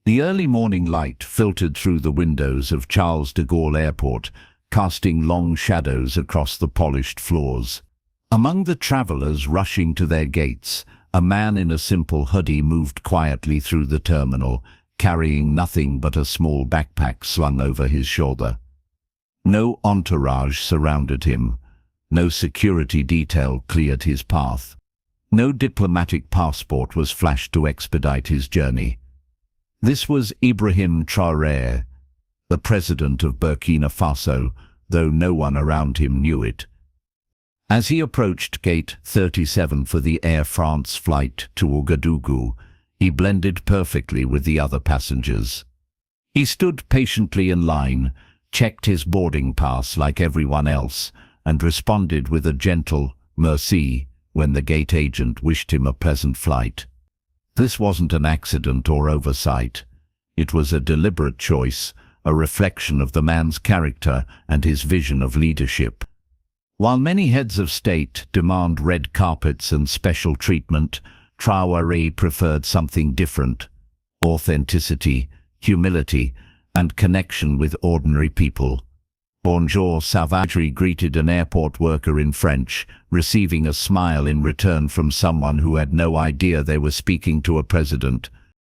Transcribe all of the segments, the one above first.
The early morning light filtered through the windows of Charles de Gaulle Airport, casting long shadows across the polished floors. Among the travelers rushing to their gates, a man in a simple hoodie moved quietly through the terminal, carrying nothing but a small backpack slung over his shoulder. No entourage surrounded him. No security detail cleared his path. No diplomatic passport was flashed to expedite his journey. This was Ibrahim Traoré, the President of Burkina Faso, though no one around him knew it. As he approached Gate 37 for the Air France flight to Ouagadougou, he blended perfectly with the other passengers. He stood patiently in line, checked his boarding pass like everyone else, and responded with a gentle merci when the gate agent wished him a pleasant flight. This wasn't an accident or oversight. It was a deliberate choice, a reflection of the man's character and his vision of leadership. While many heads of state demand red carpets and special treatment, Traoré preferred something different: authenticity, humility, and connection with ordinary people. Bonjour Savagery greeted an airport worker in French, receiving a smile in return from someone who had no idea they were speaking to a president.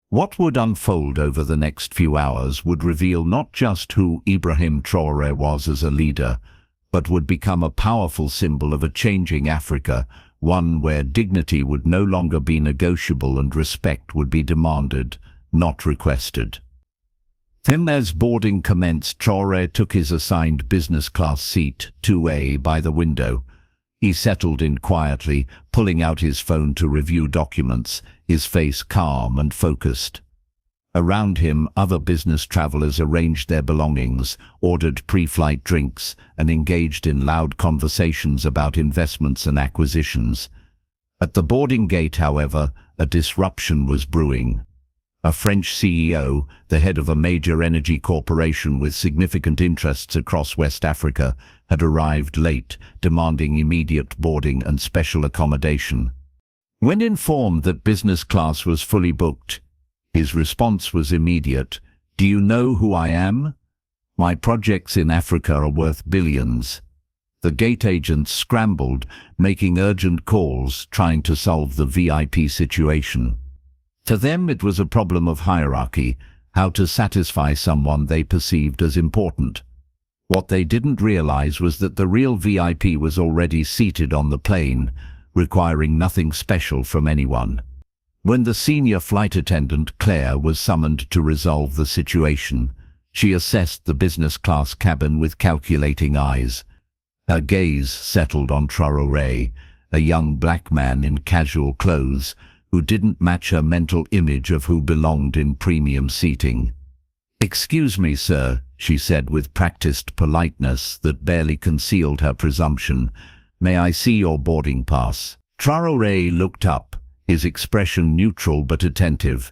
What would unfold over the next few hours would reveal not just who Ibrahim Traoré was as a leader, but would become a powerful symbol of a changing Africa, one where dignity would no longer be negotiable and respect would be demanded, not requested. Then as boarding commenced, Traoré took his assigned business-class seat, 2A, by the window. He settled in quietly, pulling out his phone to review documents, his face calm and focused. Around him, other business travelers arranged their belongings, ordered pre-flight drinks, and engaged in loud conversations about investments and acquisitions. At the boarding gate, however, a disruption was brewing. A French CEO, the head of a major energy corporation with significant interests across West Africa, had arrived late, demanding immediate boarding and special accommodation. When informed that business class was fully booked, his response was immediate. "Do you know who I am? My projects in Africa are worth billions." The gate agents scrambled, making urgent calls, trying to solve the VIP situation. To them it was a problem of hierarchy, how to satisfy someone they perceived as important. What they didn't realize was that the real VIP was already seated on the plane, requiring nothing special from anyone. When the senior flight attendant, Claire, was summoned to resolve the situation, she assessed the business class cabin with calculating eyes. Her gaze settled on Traoré, a young black man in casual clothes, who didn't match her mental image of who belonged in premium seating. "Excuse me, sir," she said with practiced politeness that barely concealed her presumption. "May I see your boarding pass?" Traoré looked up, his expression neutral but attentive.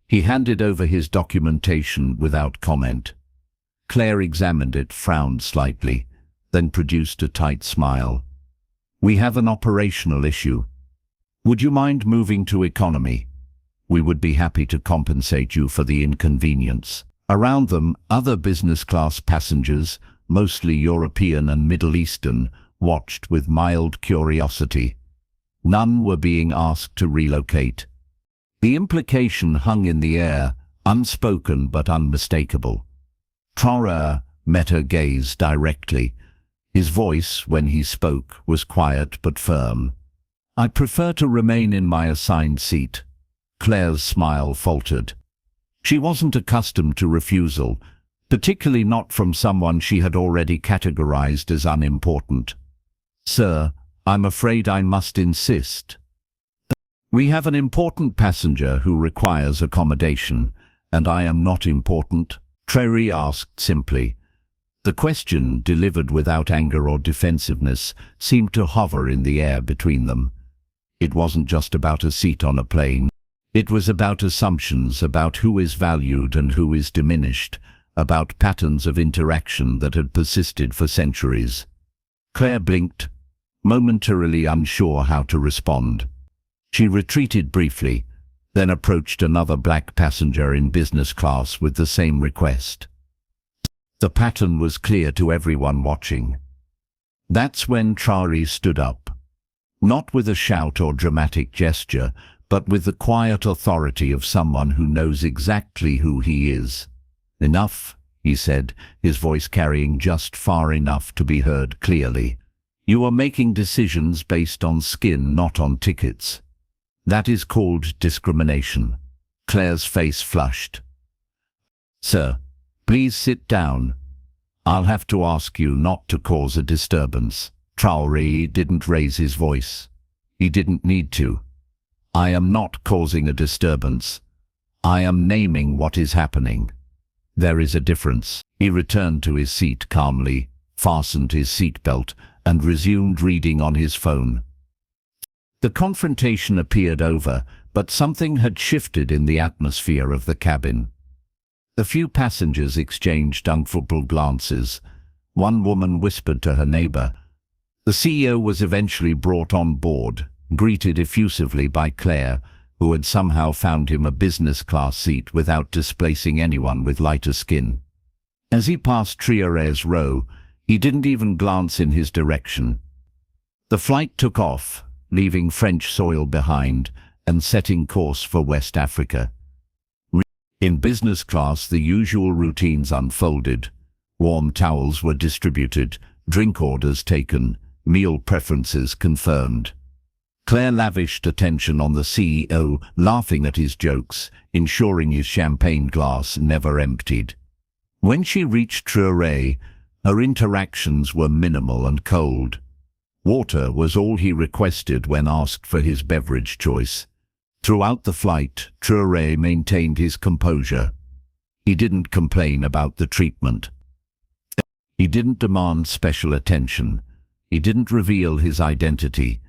He handed over his documentation without comment. Claire examined it, frowned slightly, then produced a tight smile. "We have an operational issue. Would you mind moving to economy? We would be happy to compensate you for the inconvenience." Around them, other business-class passengers, mostly European and Middle Eastern, watched with mild curiosity. None were being asked to relocate. The implication hung in the air, unspoken but unmistakable. Traoré met her gaze directly. His voice, when he spoke, was quiet but firm. "I prefer to remain in my assigned seat." Claire's smile faltered. She wasn't accustomed to refusal, particularly not from someone she had already categorized as unimportant. "Sir, I'm afraid I must insist. We have an important passenger who requires accommodation, and I am not important," Traoré asked simply. The question, delivered without anger or defensiveness, seemed to hover in the air between them. It wasn't just about a seat on a plane. It was about assumptions, about who is valued and who is diminished, about patterns of interaction that had persisted for centuries. Claire blinked, momentarily unsure how to respond. She retreated briefly, then approached another black passenger in business class with the same request. The pattern was clear to everyone watching. That's when Traoré stood up. Not with a shout or dramatic gesture, but with the quiet authority of someone who knows exactly who he is. "Enough," he said, his voice carrying just far enough to be heard clearly. "You are making decisions based on skin, not on tickets. That is called discrimination." Claire's face flushed. "Sir, please sit down. I'll have to ask you not to cause a disturbance." Traoré didn't raise his voice. He didn't need to. "I am not causing a disturbance. I am naming what is happening. There is a difference." He returned to his seat calmly, fastened his seatbelt, and resumed reading on his phone. The confrontation appeared over, but something had shifted in the atmosphere of the cabin. A few passengers exchanged uncomfortable glances. One woman whispered to her neighbor. The CEO was eventually brought on board, greeted effusively by Claire, who had somehow found him a business-class seat without displacing anyone with lighter skin. As he passed Traoré's row, he didn't even glance in his direction. The flight took off, leaving French soil behind and setting course for West Africa. In business class, the usual routines unfolded. Warm towels were distributed, drink orders taken, meal preferences confirmed. Claire lavished attention on the CEO, laughing at his jokes, ensuring his champagne glass never emptied. When she reached Traoré, her interactions were minimal and cold. Water was all he requested when asked for his beverage choice. Throughout the flight, Traoré maintained his composure. He didn't complain about the treatment. He didn't demand special attention. He didn't reveal his identity.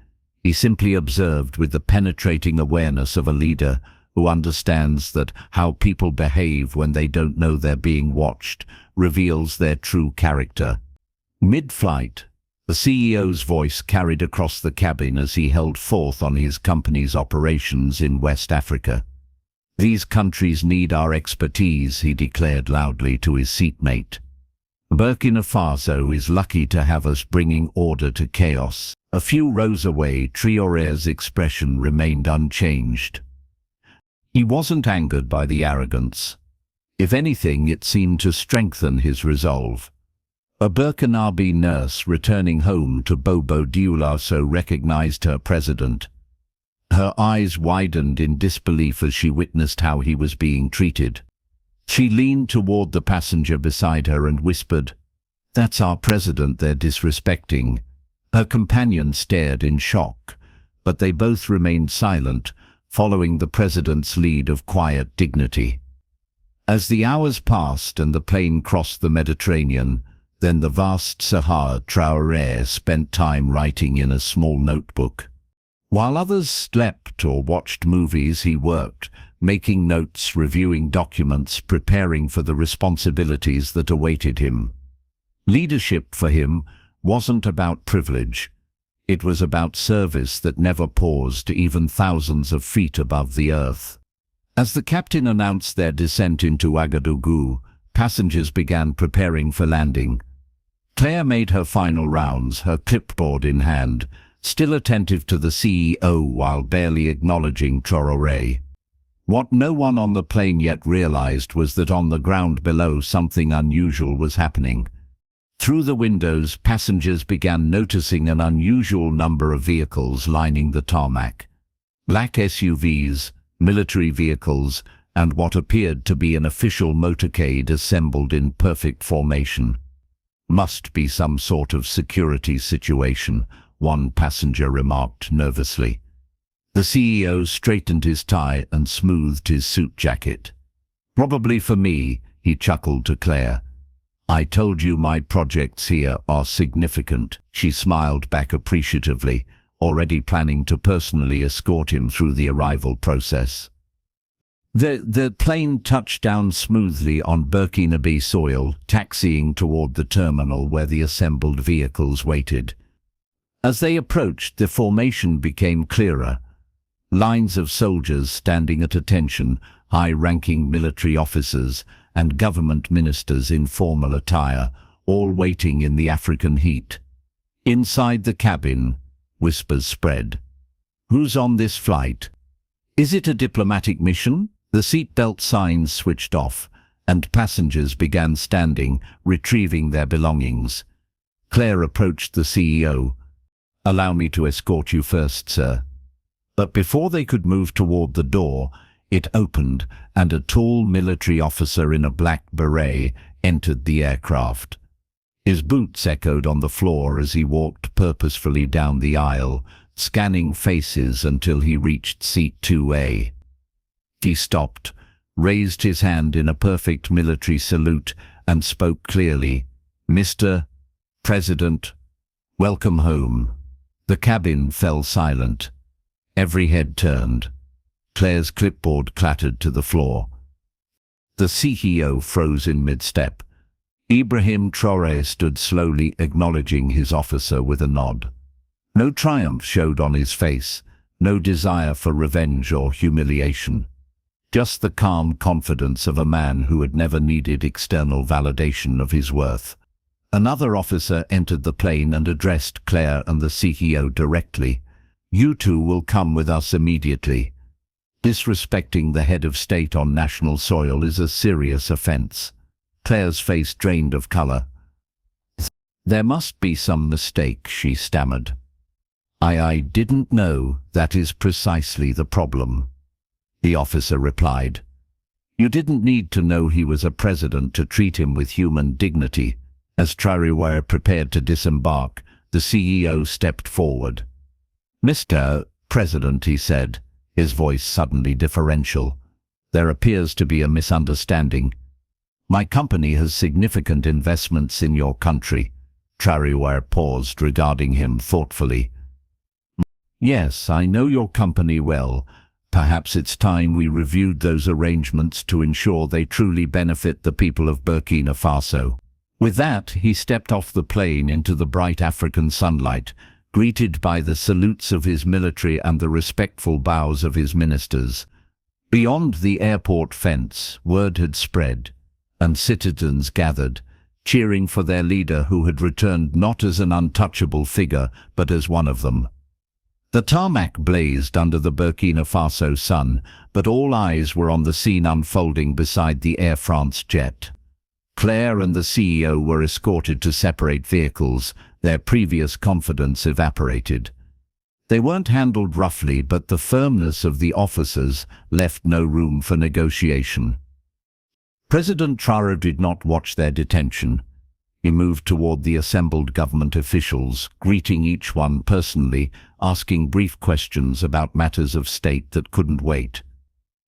He simply observed with the penetrating awareness of a leader who understands that how people behave when they don't know they're being watched reveals their true character. Mid-flight, the CEO's voice carried across the cabin as he held forth on his company's operations in West Africa. "These countries need our expertise," he declared loudly to his seatmate. "Burkina Faso is lucky to have us bringing order to chaos." A few rows away, Traoré's expression remained unchanged. He wasn't angered by the arrogance. If anything, it seemed to strengthen his resolve. A Burkinabe nurse returning home to Bobo Dioulasso recognized her president. Her eyes widened in disbelief as she witnessed how he was being treated. She leaned toward the passenger beside her and whispered, "That's our president they're disrespecting." Her companion stared in shock, but they both remained silent, following the president's lead of quiet dignity. As the hours passed and the plane crossed the Mediterranean, then the vast Sahara, Traoré spent time writing in a small notebook. While others slept or watched movies, he worked, making notes, reviewing documents, preparing for the responsibilities that awaited him. Leadership for him wasn't about privilege. It was about service that never paused, even thousands of feet above the earth. As the captain announced their descent into Ouagadougou, passengers began preparing for landing. Claire made her final rounds, her clipboard in hand, still attentive to the CEO while barely acknowledging Traoré. What no one on the plane yet realized was that on the ground below something unusual was happening. Through the windows, passengers began noticing an unusual number of vehicles lining the tarmac. Black SUVs, military vehicles, and what appeared to be an official motorcade assembled in perfect formation. "Must be some sort of security situation," one passenger remarked nervously. The CEO straightened his tie and smoothed his suit jacket. "Probably for me," he chuckled to Claire. "I told you my projects here are significant." She smiled back appreciatively, already planning to personally escort him through the arrival process. The plane touched down smoothly on Burkinabe soil, taxiing toward the terminal where the assembled vehicles waited. As they approached, the formation became clearer. Lines of soldiers standing at attention, high-ranking military officers and government ministers in formal attire, all waiting in the African heat. Inside the cabin, whispers spread. Who's on this flight? Is it a diplomatic mission? The seatbelt signs switched off, and passengers began standing, retrieving their belongings. Claire approached the CEO. "Allow me to escort you first, sir." But before they could move toward the door, it opened, and a tall military officer in a black beret entered the aircraft. His boots echoed on the floor as he walked purposefully down the aisle, scanning faces until he reached seat 2A. He stopped, raised his hand in a perfect military salute, and spoke clearly. "Mr. President, welcome home." The cabin fell silent. Every head turned. Claire's clipboard clattered to the floor. The CEO froze in mid-step. Ibrahim Traoré stood slowly, acknowledging his officer with a nod. No triumph showed on his face, no desire for revenge or humiliation. Just the calm confidence of a man who had never needed external validation of his worth. Another officer entered the plane and addressed Claire and the CEO directly. "You two will come with us immediately. Disrespecting the head of state on national soil is a serious offense." Claire's face drained of color. "There must be some mistake," she stammered. I didn't know. That is precisely the problem," the officer replied. "You didn't need to know he was a president to treat him with human dignity." As Traoré prepared to disembark, the CEO stepped forward. "Mr. President," he said, his voice suddenly deferential, "there appears to be a misunderstanding. My company has significant investments in your country." Traoré paused, regarding him thoughtfully. "Yes, I know your company well. Perhaps it's time we reviewed those arrangements to ensure they truly benefit the people of Burkina Faso." With that, he stepped off the plane into the bright African sunlight, greeted by the salutes of his military and the respectful bows of his ministers. Beyond the airport fence, word had spread, and citizens gathered, cheering for their leader who had returned not as an untouchable figure, but as one of them. The tarmac blazed under the Burkina Faso sun, but all eyes were on the scene unfolding beside the Air France jet. Claire and the CEO were escorted to separate vehicles, their previous confidence evaporated. They weren't handled roughly, but the firmness of the officers left no room for negotiation. President Traoré did not watch their detention. He moved toward the assembled government officials, greeting each one personally, asking brief questions about matters of state that couldn't wait.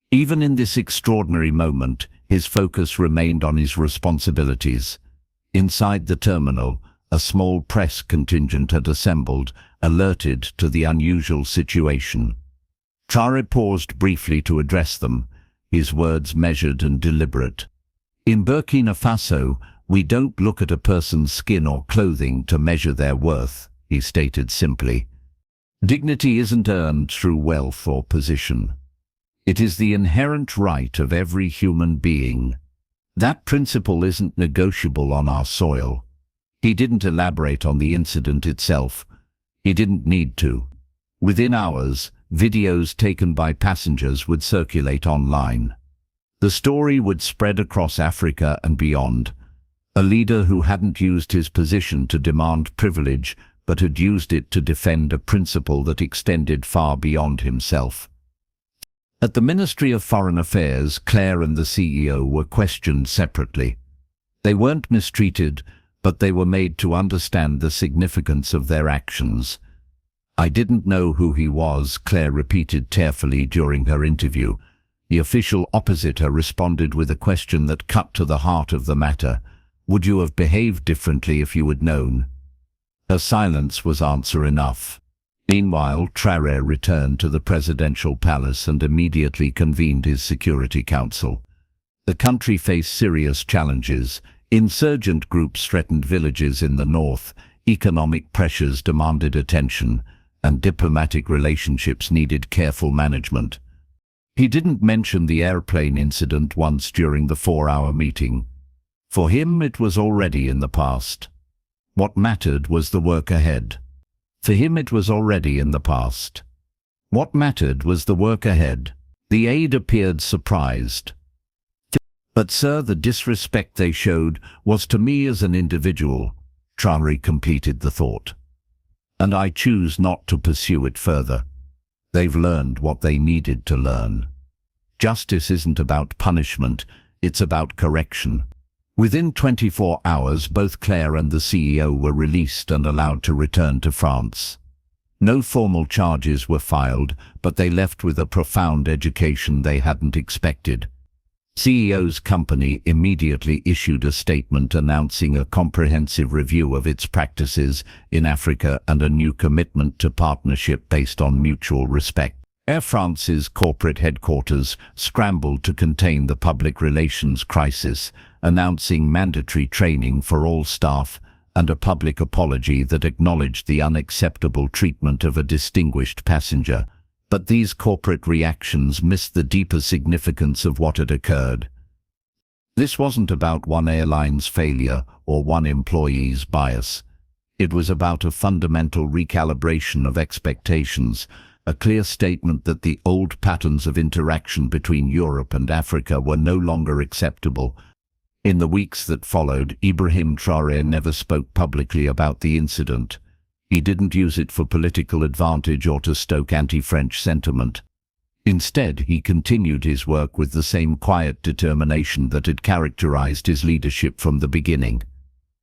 Even in this extraordinary moment, his focus remained on his responsibilities. Inside the terminal, a small press contingent had assembled, alerted to the unusual situation. Traoré paused briefly to address them, his words measured and deliberate. "In Burkina Faso, we don't look at a person's skin or clothing to measure their worth," he stated simply. "Dignity isn't earned through wealth or position. It is the inherent right of every human being. That principle isn't negotiable on our soil." He didn't elaborate on the incident itself. He didn't need to. Within hours, videos taken by passengers would circulate online. The story would spread across Africa and beyond. A leader who hadn't used his position to demand privilege, but had used it to defend a principle that extended far beyond himself. At the Ministry of Foreign Affairs, Claire and the CEO were questioned separately. They weren't mistreated, but they were made to understand the significance of their actions. "I didn't know who he was," Claire repeated tearfully during her interview. The official opposite her responded with a question that cut to the heart of the matter. "Would you have behaved differently if you had known?" Her silence was answer enough. Meanwhile, Traoré returned to the presidential palace and immediately convened his Security Council. The country faced serious challenges. Insurgent groups threatened villages in the north, economic pressures demanded attention, and diplomatic relationships needed careful management. He didn't mention the airplane incident once during the 4-hour meeting. For him, it was already in the past. What mattered was the work ahead. For him, it was already in the past. What mattered was the work ahead. The aide appeared surprised. "But sir, the disrespect they showed was to me as an individual," Traore completed the thought. "And I choose not to pursue it further. They've learned what they needed to learn. Justice isn't about punishment, it's about correction." Within 24 hours, both Claire and the CEO were released and allowed to return to France. No formal charges were filed, but they left with a profound education they hadn't expected. CEO's company immediately issued a statement announcing a comprehensive review of its practices in Africa and a new commitment to partnership based on mutual respect. Air France's corporate headquarters scrambled to contain the public relations crisis, announcing mandatory training for all staff and a public apology that acknowledged the unacceptable treatment of a distinguished passenger. But these corporate reactions missed the deeper significance of what had occurred. This wasn't about one airline's failure or one employee's bias. It was about a fundamental recalibration of expectations, a clear statement that the old patterns of interaction between Europe and Africa were no longer acceptable. In the weeks that followed, Ibrahim Traoré never spoke publicly about the incident. He didn't use it for political advantage or to stoke anti-French sentiment. Instead, he continued his work with the same quiet determination that had characterized his leadership from the beginning.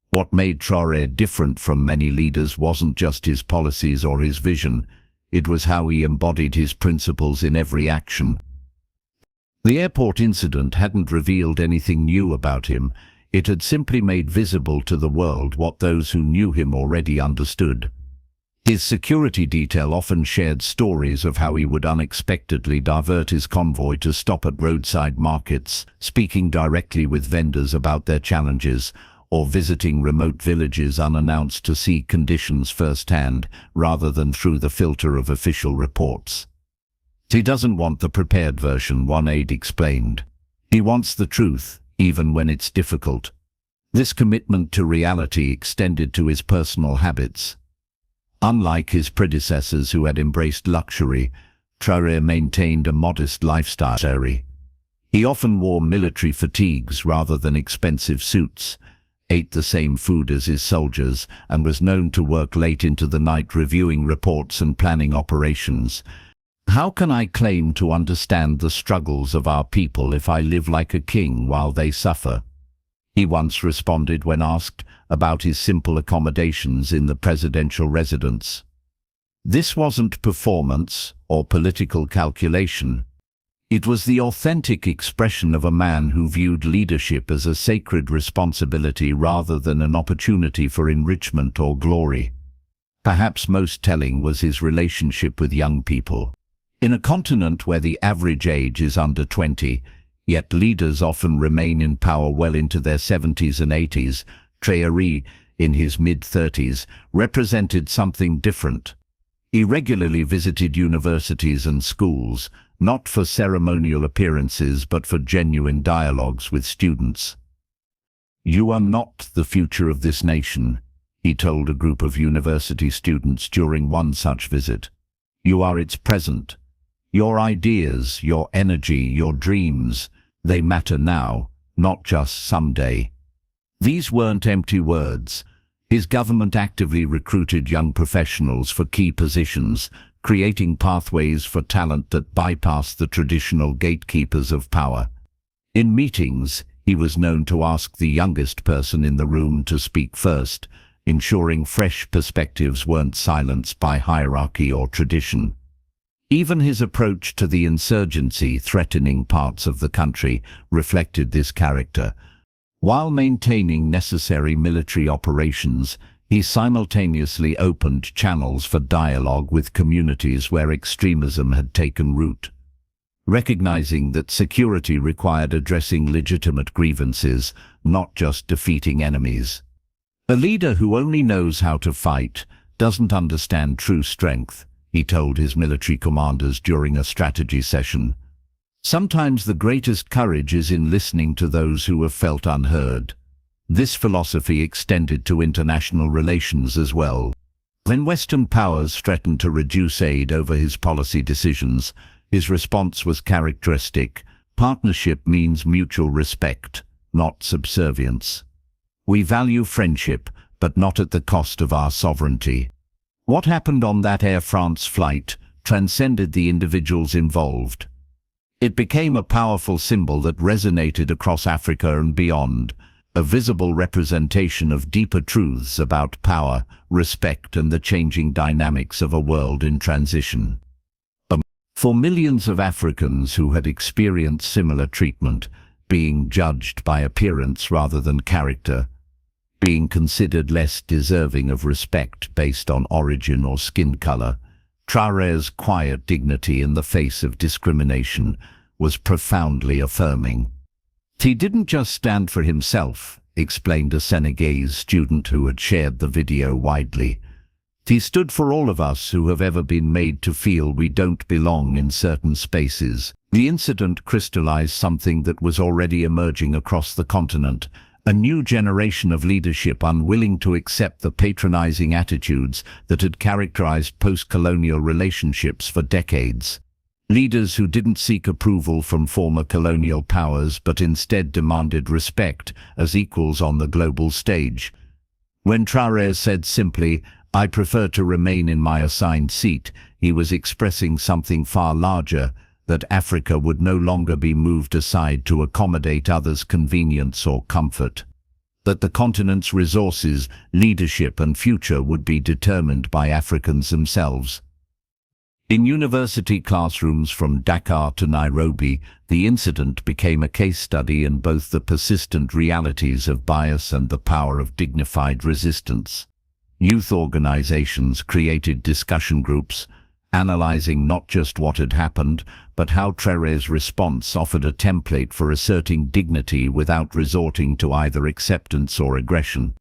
What made Traoré different from many leaders wasn't just his policies or his vision, it was how he embodied his principles in every action. The airport incident hadn't revealed anything new about him, it had simply made visible to the world what those who knew him already understood. His security detail often shared stories of how he would unexpectedly divert his convoy to stop at roadside markets, speaking directly with vendors about their challenges, or visiting remote villages unannounced to see conditions firsthand, rather than through the filter of official reports. "He doesn't want the prepared version," one aide explained. "He wants the truth, even when it's difficult." This commitment to reality extended to his personal habits. Unlike his predecessors who had embraced luxury, Traoré maintained a modest lifestyle. He often wore military fatigues rather than expensive suits, ate the same food as his soldiers, and was known to work late into the night reviewing reports and planning operations. "How can I claim to understand the struggles of our people if I live like a king while they suffer?" he once responded when asked about his simple accommodations in the presidential residence. This wasn't performance or political calculation. It was the authentic expression of a man who viewed leadership as a sacred responsibility rather than an opportunity for enrichment or glory. Perhaps most telling was his relationship with young people. In a continent where the average age is under 20, yet leaders often remain in power well into their 70s and 80s, Traoré, in his mid-30s, represented something different. He regularly visited universities and schools, not for ceremonial appearances but for genuine dialogues with students. "You are not the future of this nation," he told a group of university students during one such visit. "You are its present. Your ideas, your energy, your dreams, they matter now, not just someday." These weren't empty words. His government actively recruited young professionals for key positions, creating pathways for talent that bypassed the traditional gatekeepers of power. In meetings, he was known to ask the youngest person in the room to speak first, ensuring fresh perspectives weren't silenced by hierarchy or tradition. Even his approach to the insurgency threatening parts of the country reflected this character. While maintaining necessary military operations, he simultaneously opened channels for dialogue with communities where extremism had taken root. Recognizing that security required addressing legitimate grievances, not just defeating enemies. A leader who only knows how to fight doesn't understand true strength. he told his military commanders during a strategy session. Sometimes the greatest courage is in listening to those who have felt unheard. This philosophy extended to international relations as well. When Western powers threatened to reduce aid over his policy decisions, his response was characteristic. Partnership means mutual respect, not subservience. We value friendship, but not at the cost of our sovereignty. What happened on that Air France flight transcended the individuals involved. It became a powerful symbol that resonated across Africa and beyond, a visible representation of deeper truths about power, respect, and the changing dynamics of a world in transition. For millions of Africans who had experienced similar treatment, being judged by appearance rather than character, being considered less deserving of respect based on origin or skin color, Traoré's quiet dignity in the face of discrimination was profoundly affirming. He didn't just stand for himself, explained a Senegalese student who had shared the video widely. He stood for all of us who have ever been made to feel we don't belong in certain spaces. The incident crystallized something that was already emerging across the continent, a new generation of leadership unwilling to accept the patronizing attitudes that had characterized post-colonial relationships for decades. Leaders who didn't seek approval from former colonial powers but instead demanded respect as equals on the global stage. When Traoré said simply, "I prefer to remain in my assigned seat," he was expressing something far larger, that Africa would no longer be moved aside to accommodate others' convenience or comfort. That the continent's resources, leadership, and future would be determined by Africans themselves. In university classrooms from Dakar to Nairobi, the incident became a case study in both the persistent realities of bias and the power of dignified resistance. Youth organizations created discussion groups, analyzing not just what had happened, but how Traoré's response offered a template for asserting dignity without resorting to either acceptance or aggression.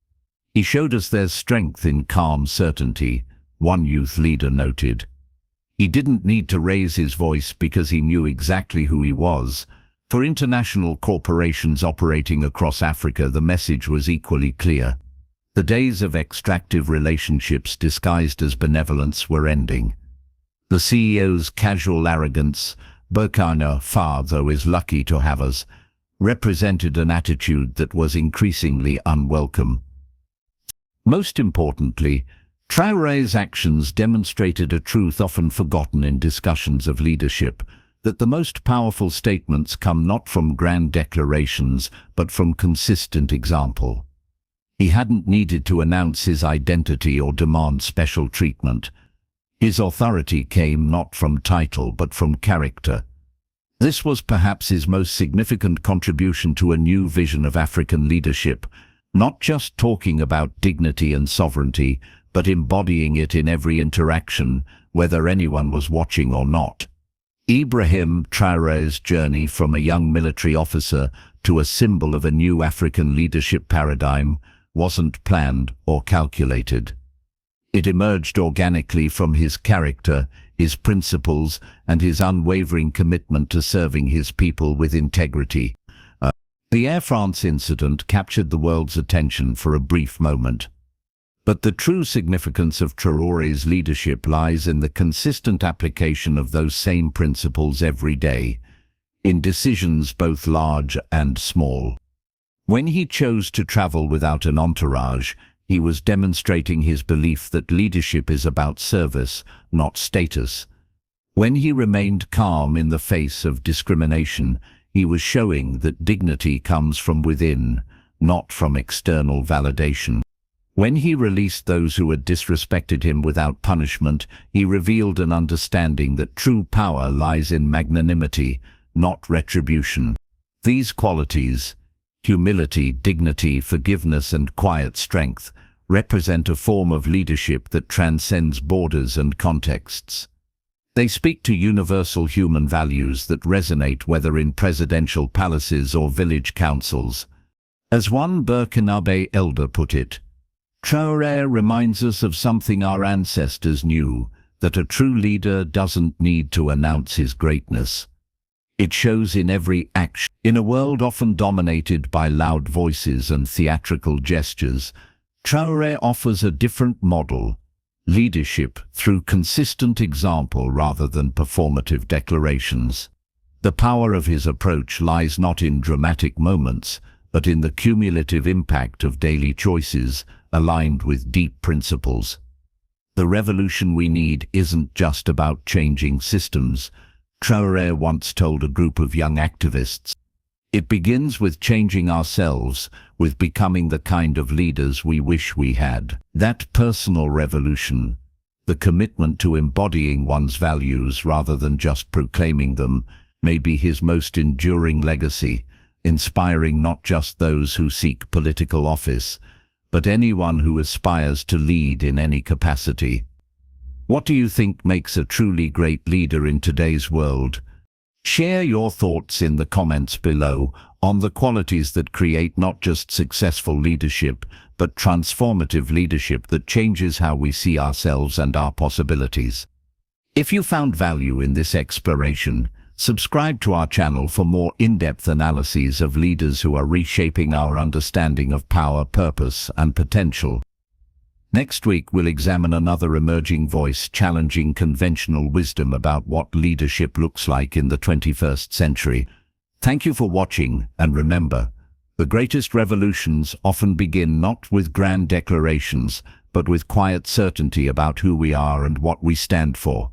"He showed us there's strength in calm certainty," one youth leader noted. He didn't need to raise his voice because he knew exactly who he was. For international corporations operating across Africa, the message was equally clear. The days of extractive relationships disguised as benevolence were ending. The CEO's casual arrogance, "Burkina Faso is lucky to have us," represented an attitude that was increasingly unwelcome. Most importantly, Traoré's actions demonstrated a truth often forgotten in discussions of leadership, that the most powerful statements come not from grand declarations, but from consistent example. He hadn't needed to announce his identity or demand special treatment. His authority came not from title but from character. This was perhaps his most significant contribution to a new vision of African leadership, not just talking about dignity and sovereignty, but embodying it in every interaction, whether anyone was watching or not. Ibrahim Traoré's journey from a young military officer to a symbol of a new African leadership paradigm wasn't planned or calculated. It emerged organically from his character, his principles, and his unwavering commitment to serving his people with integrity. The Air France incident captured the world's attention for a brief moment. But the true significance of Traoré's leadership lies in the consistent application of those same principles every day, in decisions both large and small. When he chose to travel without an entourage, he was demonstrating his belief that leadership is about service, not status. When he remained calm in the face of discrimination, he was showing that dignity comes from within, not from external validation. When he released those who had disrespected him without punishment, he revealed an understanding that true power lies in magnanimity, not retribution. These qualities, humility, dignity, forgiveness, and quiet strength, represent a form of leadership that transcends borders and contexts. They speak to universal human values that resonate whether in presidential palaces or village councils. As one Burkinabe elder put it, Traoré reminds us of something our ancestors knew: that a true leader doesn't need to announce his greatness. It shows in every action. In a world often dominated by loud voices and theatrical gestures, Traoré offers a different model: leadership through consistent example rather than performative declarations. The power of his approach lies not in dramatic moments, but in the cumulative impact of daily choices aligned with deep principles. The revolution we need isn't just about changing systems, Traoré once told a group of young activists. It begins with changing ourselves, with becoming the kind of leaders we wish we had. That personal revolution, the commitment to embodying one's values rather than just proclaiming them, may be his most enduring legacy, inspiring not just those who seek political office, but anyone who aspires to lead in any capacity. What do you think makes a truly great leader in today's world? Share your thoughts in the comments below on the qualities that create not just successful leadership, but transformative leadership that changes how we see ourselves and our possibilities. If you found value in this exploration, subscribe to our channel for more in-depth analyses of leaders who are reshaping our understanding of power, purpose, and potential. Next week, we'll examine another emerging voice challenging conventional wisdom about what leadership looks like in the 21st century. Thank you for watching, and remember, the greatest revolutions often begin not with grand declarations, but with quiet certainty about who we are and what we stand for.